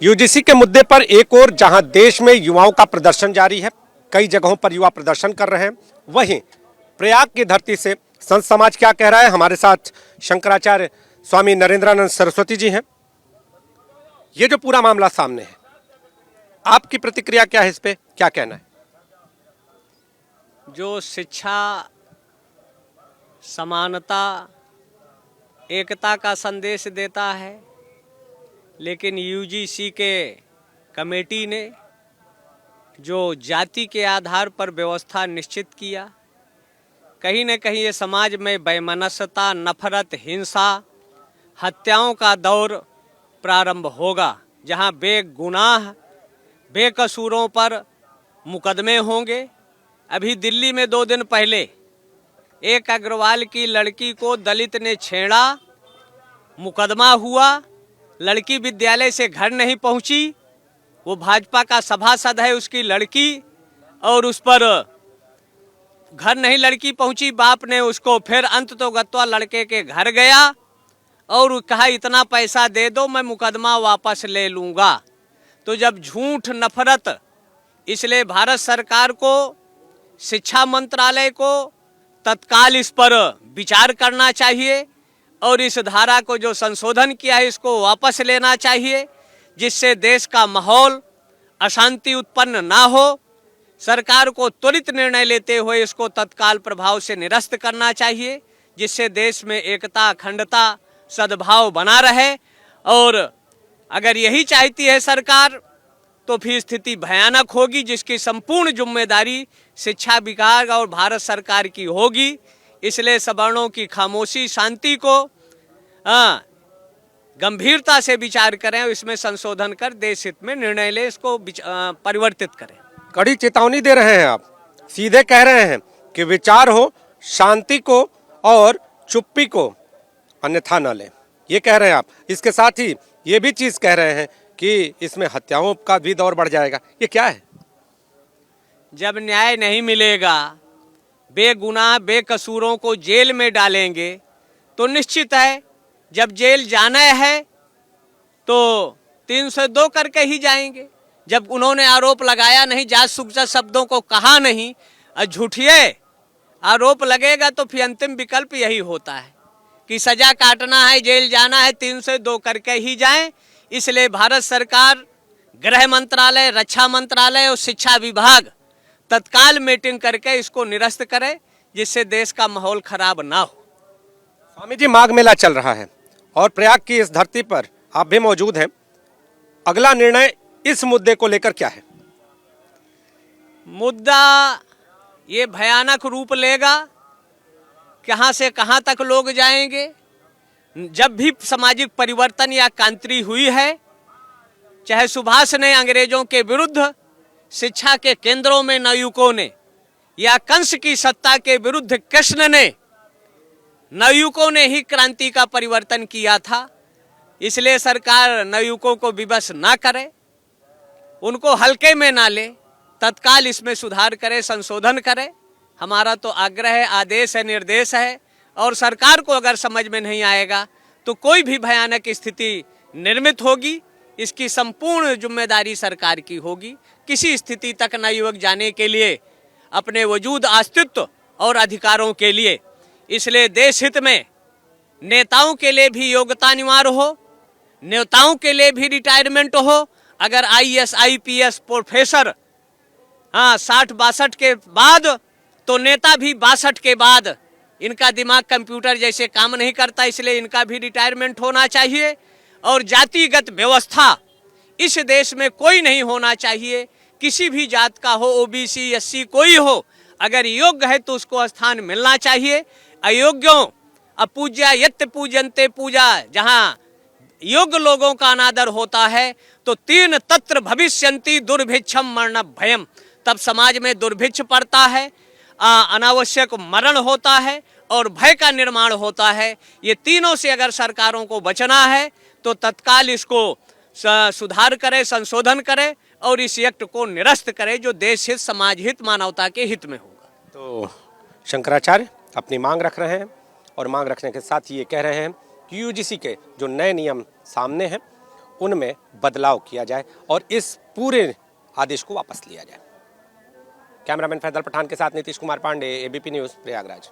UGC के मुद्दे पर एक और जहां देश में युवाओं का प्रदर्शन जारी है, कई जगहों पर युवा प्रदर्शन कर रहे हैं, वहीं प्रयाग की धरती से संत समाज क्या कह रहा है। हमारे साथ शंकराचार्य स्वामी नरेंद्रानंद सरस्वती जी हैं। ये जो पूरा मामला सामने है, आपकी प्रतिक्रिया क्या है, इस पे क्या कहना है? जो शिक्षा, समानता, एकता का संदेश देता है, लेकिन यूजीसी के कमेटी ने जो जाति के आधार पर व्यवस्था निश्चित किया, कहीं न कहीं ये समाज में वैमनस्यता, नफरत, हिंसा, हत्याओं का दौर प्रारंभ होगा, जहां बेगुनाह बेकसूरों पर मुकदमे होंगे। अभी दिल्ली में 2 दिन पहले एक अग्रवाल की लड़की को दलित ने छेड़ा, मुकदमा हुआ, लड़की विद्यालय से घर नहीं पहुंची, वो भाजपा का सभासद है उसकी लड़की, और उस पर घर नहीं लड़की पहुंची, बाप ने उसको फिर अंततोगत्वा लड़के के घर गया और कहा इतना पैसा दे दो मैं मुकदमा वापस ले लूँगा। तो जब झूठ, नफरत, इसलिए भारत सरकार को, शिक्षा मंत्रालय को तत्काल इस पर विचार करना चाहिए और इस धारा को जो संशोधन किया है इसको वापस लेना चाहिए, जिससे देश का माहौल अशांति उत्पन्न ना हो। सरकार को त्वरित निर्णय लेते हुए इसको तत्काल प्रभाव से निरस्त करना चाहिए, जिससे देश में एकता, अखंडता, सद्भाव बना रहे। और अगर यही चाहती है सरकार तो फिर स्थिति भयानक होगी, जिसकी संपूर्ण जिम्मेदारी शिक्षा विभाग और भारत सरकार की होगी। इसलिए सवर्णों की खामोशी, शांति को गंभीरता से विचार करें और इसमें संशोधन कर देश हित में निर्णय ले, इसको परिवर्तित करें। कड़ी चेतावनी दे रहे हैं आप, सीधे कह रहे हैं कि विचार हो, शांति को और चुप्पी को अन्यथा न लें, ये कह रहे हैं आप। इसके साथ ही ये भी चीज कह रहे हैं कि इसमें हत्याओं का भी दौर बढ़ जाएगा। ये क्या है? जब न्याय नहीं मिलेगा, बेगुनाह बेकसूरों को जेल में डालेंगे, तो निश्चित है जब जेल जाना है तो 302 करके ही जाएंगे। जब उन्होंने आरोप लगाया नहीं, जात सुगजा शब्दों को कहा नहीं, झूठिए आरोप लगेगा, तो फिर अंतिम विकल्प यही होता है कि सजा काटना है, जेल जाना है, 302 करके ही जाएं। इसलिए भारत सरकार, गृह मंत्रालय, रक्षा मंत्रालय और शिक्षा विभाग तत्काल मीटिंग करके इसको निरस्त करे, जिससे देश का माहौल खराब ना हो। स्वामी जी, माघ मेला चल रहा है और प्रयाग की इस धरती पर आप भी मौजूद हैं। अगला निर्णय इस मुद्दे को लेकर क्या है? मुद्दा ये भयानक रूप लेगा, कहां से कहां तक लोग जाएंगे। जब भी सामाजिक परिवर्तन या क्रांति हुई है, चाहे सुभाष ने अंग्रेजों के विरुद्ध शिक्षा के केंद्रों में नवयुवकों ने, या कंस की सत्ता के विरुद्ध कृष्ण ने, नवयुवकों ने ही क्रांति का परिवर्तन किया था। इसलिए सरकार नवयुवकों को विवश ना करे, उनको हल्के में ना ले, तत्काल इसमें सुधार करे, संशोधन करे। हमारा तो आग्रह है, आदेश है, निर्देश है। और सरकार को अगर समझ में नहीं आएगा तो कोई भी भयानक स्थिति निर्मित होगी, इसकी संपूर्ण जिम्मेदारी सरकार की होगी। किसी स्थिति तक नवयुवक जाने के लिए, अपने वजूद, अस्तित्व और अधिकारों के लिए। इसलिए देश हित में नेताओं के लिए भी योग्यता अनिवार्य हो, नेताओं के लिए भी रिटायरमेंट हो। अगर IAS IPS प्रोफेसर 60-62 के बाद, तो नेता भी 62 के बाद। इनका दिमाग कंप्यूटर जैसे काम नहीं करता, इसलिए इनका भी रिटायरमेंट होना चाहिए। और जातिगत व्यवस्था इस देश में कोई नहीं होना चाहिए, किसी भी जात का हो, OBC SC कोई हो, अगर योग्य है तो उसको स्थान मिलना चाहिए। अयोग्यों अपूज्या यत् पूजन्ते पूजा, जहां योग्य लोगों का अनादर होता है तो 3 तत्र भविष्यन्ति दुर्भिक्षम मरण भयम, तब समाज में दुर्भिक्ष पड़ता है, अनावश्यक मरण होता है और भय का निर्माण होता है। ये तीनों से अगर सरकारों को बचना है तो तत्काल इसको सुधार करे, संशोधन करे और इस एक्ट को निरस्त करे, जो देश हित, समाज हित, मानवता के हित में होगा। तो शंकराचार्य अपनी मांग रख रहे हैं और मांग रखने के साथ ये कह रहे हैं कि यूजीसी के जो नए नियम सामने हैं उनमें बदलाव किया जाए और इस पूरे आदेश को वापस लिया जाए। कैमरामैन फैजल पठान के साथ नीतीश कुमार पांडे, एबीपी न्यूज़, प्रयागराज।